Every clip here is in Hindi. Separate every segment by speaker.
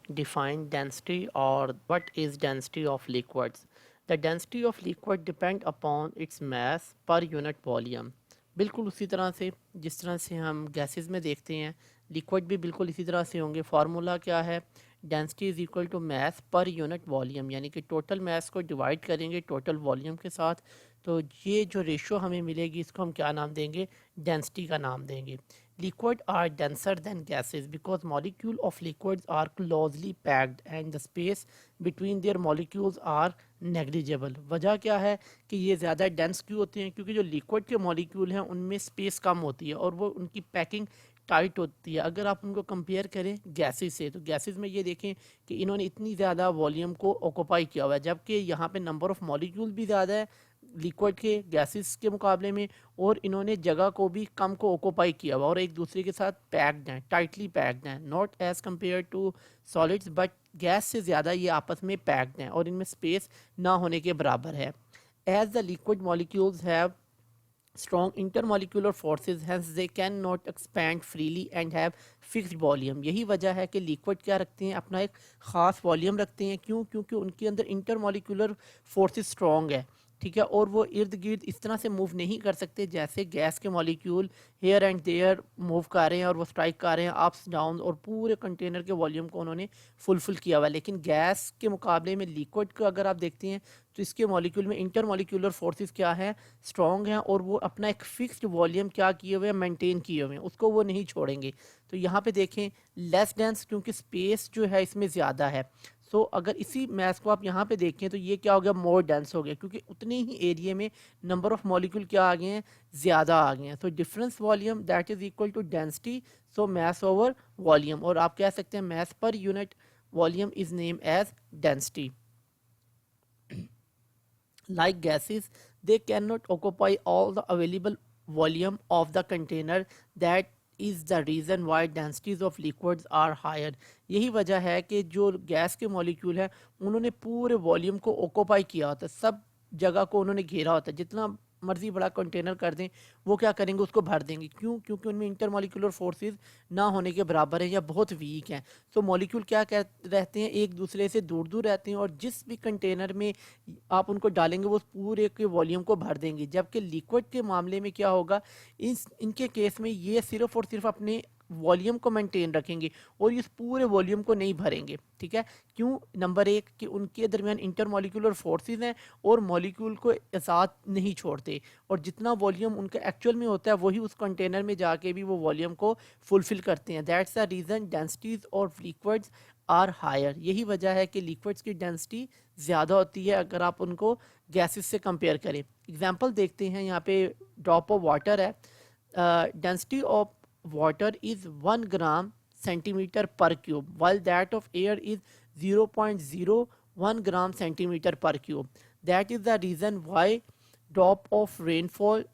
Speaker 1: define density or what is density of liquids. The density of liquid depend upon its mass per unit volume. बिल्कुल उसी तरह से जिस तरह से हम गैसेस में देखते हैं, लिक्विड भी बिल्कुल इसी तरह से होंगे. फार्मूला क्या है? Density is equal to mass per unit volume, यानी कि टोटल मास को डिवाइड करेंगे टोटल वॉल्यूम के साथ. तो ये जो रेशो हमें मिलेगी इसको हम क्या नाम देंगे? डेंसिटी का नाम देंगे. Liquid are denser than gases because molecules of liquids are closely packed and the space between their molecules are negligible. वजह क्या है कि ये ज़्यादा डेंस क्यों होते हैं? क्योंकि जो लिक्विड के मॉलिक्यूल हैं उनमें स्पेस कम होती है और वो उनकी पैकिंग टाइट होती है. अगर आप उनको कंपेयर करें गैसेस से, तो गैसेस में ये देखें कि इन्होंने इतनी ज़्यादा वॉल्यूम को ऑक्यूपाई किया हुआ है, जबकि यहाँ पे नंबर ऑफ़ मॉलिक्यूल भी ज़्यादा है लिक्विड के गैसेस के मुकाबले में, और इन्होंने जगह को भी कम को ऑक्यूपाई किया हुआ और एक दूसरे के साथ पैक्ड हैं, टाइटली पैक्ड हैं. Not as compare to solids, but gas से ज़्यादा ये आपस में पैक्ड हैं और इनमें स्पेस ना होने के बराबर है. As the liquid molecules have strong intermolecular forces, hence they cannot expand freely and have fixed volume. यही वजह है कि लिक्विड क्या रखते हैं? अपना एक ख़ास वॉल्यूम रखते हैं. क्यों? क्योंकि उनके अंदर इंटरमोलिकुलर फोर्सेस स्ट्रॉन्ग है, ठीक है, और वो इर्द गिर्द इस तरह से मूव नहीं कर सकते जैसे गैस के molecule here and there move कर रहे हैं और वो स्ट्राइक कर रहे हैं अप्स डाउन और पूरे कंटेनर के वॉल्यूम को उन्होंने फुलफिल किया हुआ है. लेकिन गैस के मुकाबले में लिक्विड को अगर आप देखते हैं तो इसके मॉलिक्यूल में इंटरमोलिकुलर फोर्सेस क्या है? स्ट्रॉन्ग हैं, और वो अपना एक फिक्स्ड वॉल्यूम क्या किए हुए हैं? मेंटेन किए हुए हैं, उसको वो नहीं छोड़ेंगे. तो यहाँ पे देखें लेस डेंस, क्योंकि स्पेस जो है इसमें ज़्यादा है. सो अगर इसी मैथ को आप यहाँ पे देखें तो ये क्या हो गया? मोर डेंस हो गया, क्योंकि उतने ही एरिया में नंबर ऑफ मॉलिक्यूल क्या आ गए हैं? ज़्यादा आ गए हैं. तो difference volume that is equal to density, so mass over volume, और आप कह सकते हैं mass per unit volume is name as density. Like gases, they cannot occupy all the available volume of the container. That is the reason why densities of liquids are higher. यही वजह है कि जो गैस के मॉलिक्यूल हैं उन्होंने पूरे वॉल्यूम को ऑक्यूपाई किया होता है, सब जगह को उन्होंने घेरा होता है. जितना मर्जी बड़ा कंटेनर कर दें वो क्या करेंगे? उसको भर देंगे. क्यों? क्योंकि उनमें इंटरमोलिकुलर फोर्सेस ना होने के बराबर है या बहुत वीक हैं. तो मॉलिक्यूल क्या कह रहते हैं? एक दूसरे से दूर दूर रहते हैं, और जिस भी कंटेनर में आप उनको डालेंगे वो पूरे के वॉल्यूम को भर देंगे. जबकि लिक्विड के मामले में क्या होगा? इनके केस में ये सिर्फ और सिर्फ अपने वॉल्यूम को मेंटेन रखेंगे और इस पूरे वॉल्यूम को नहीं भरेंगे. ठीक है, क्यों? नंबर एक कि उनके दरमियान इंटरमोलिकुलर फोर्सेस हैं और मॉलिक्यूल को साथ नहीं छोड़ते, और जितना वॉल्यूम उनका एक्चुअल में होता है वही उस कंटेनर में जाके भी वो वॉल्यूम को फुलफिल करते हैं. That's the reason densities of liquids are higher. यही वजह है कि लिक्विड्स की डेंसिटी ज़्यादा होती है अगर आप उनको गैसेस से कंपेयर करें. एग्जांपल देखते हैं. यहाँ पे ड्रॉप ऑफ वाटर है. Density of water is 1 gram centimeter per cube, while that of air is 0.01 gram centimeter per cube. That is the reason why drop of rainfall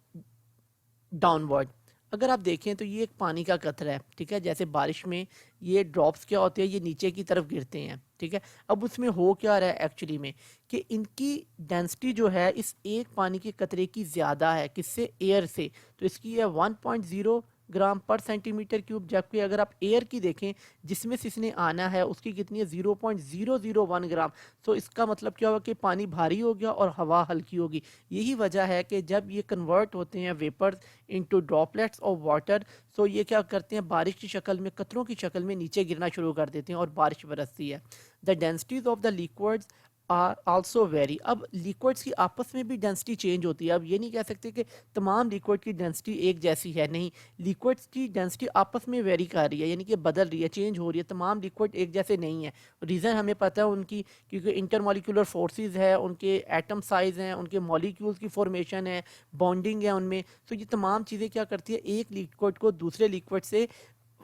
Speaker 1: downward. अगर आप देखें तो ये एक पानी का कतरा है, ठीक है, जैसे बारिश में ये ड्रॉप्स क्या होते हैं? ये नीचे की तरफ गिरते हैं, ठीक है. अब उसमें हो क्या रहा है एक्चुअली में कि इनकी डेंसिटी जो है इस एक पानी के कतरे की ज़्यादा है. किससे? एयर से. तो इसकी है 1.0 ग्राम पर सेंटीमीटर क्यूब, जबकि अगर आप एयर की देखें जिसमें से इसने आना है उसकी कितनी है? 0.001 ग्राम. तो इसका मतलब क्या होगा कि पानी भारी हो गया और हवा हल्की होगी. यही वजह है कि जब ये कन्वर्ट होते हैं vapours into droplets of water, तो ये क्या करते हैं? बारिश की शक्ल में, कतरों की शक्ल में नीचे गिरना शुरू कर देते हैं और बारिश बरसती है. The densities of the liquids are also vary. अब लिक्विड्स की आपस में भी डेंसिटी चेंज होती है. अब ये नहीं कह सकते कि तमाम लिक्विड की डेंसिटी एक जैसी है. नहीं, लिक्विड्स की डेंसिटी आपस में वेरी कर रही है, यानी कि बदल रही है, चेंज हो रही है. तमाम लिक्विड एक जैसे नहीं है. रीज़न हमें पता है उनकी, क्योंकि इंटरमोलिकुलर फोर्सेस है, उनके एटम साइज़ हैं, उनके मॉलिक्यूल्स की फॉर्मेशन है, बॉन्डिंग है उनमें. तो ये तमाम चीज़ें क्या करती है? एक लिक्विड को दूसरे लिक्विड से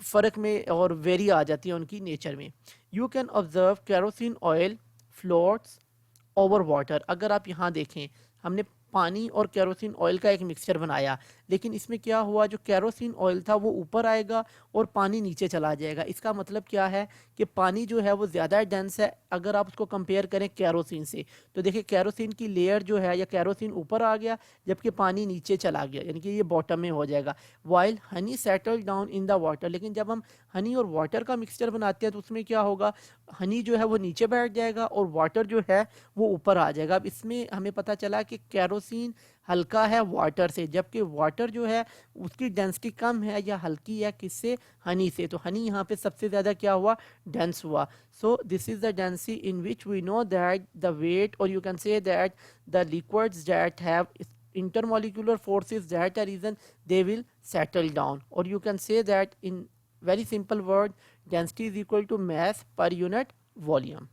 Speaker 1: फ़र्क में और वेरी आ जाती है उनकी नेचर में. You can observe kerosene oil floats over water. अगर आप यहाँ देखें, हमने पानी और केरोसिन ऑयल का एक मिक्सचर बनाया, लेकिन इसमें क्या हुआ, जो केरोसिन ऑयल था वो ऊपर आएगा और पानी नीचे चला जाएगा। इसका मतलब क्या है कि पानी जो है वो ज़्यादा डेंस है अगर आप उसको कंपेयर करें केरोसिन से। तो देखिए केरोसिन की लेयर जो है या केरोसिन ऊपर आ गया जबकि पानी नीचे चला गया, यानी कि ये बॉटम में हो जाएगा। While Honey settle down in the water, लेकिन जब हम हनी और वाटर का मिक्सचर बनाते हैं तो उसमें क्या होगा, हनी जो है वो नीचे बैठ जाएगा और वाटर जो है वो ऊपर आ जाएगा। अब इसमें हमें पता चला कि केरोसिन हल्का है वाटर से, जबकि वाटर जो है उसकी डेंसिटी कम है या हल्की है किससे, हनी से। तो हनी यहाँ पे सबसे ज़्यादा क्या हुआ, डेंस हुआ। So this is the density in which we know that the weight, और you can say that the liquids that have intermolecular forces, that a reason they will settle down, or you can say that in very simple word, density is equal to mass per unit volume.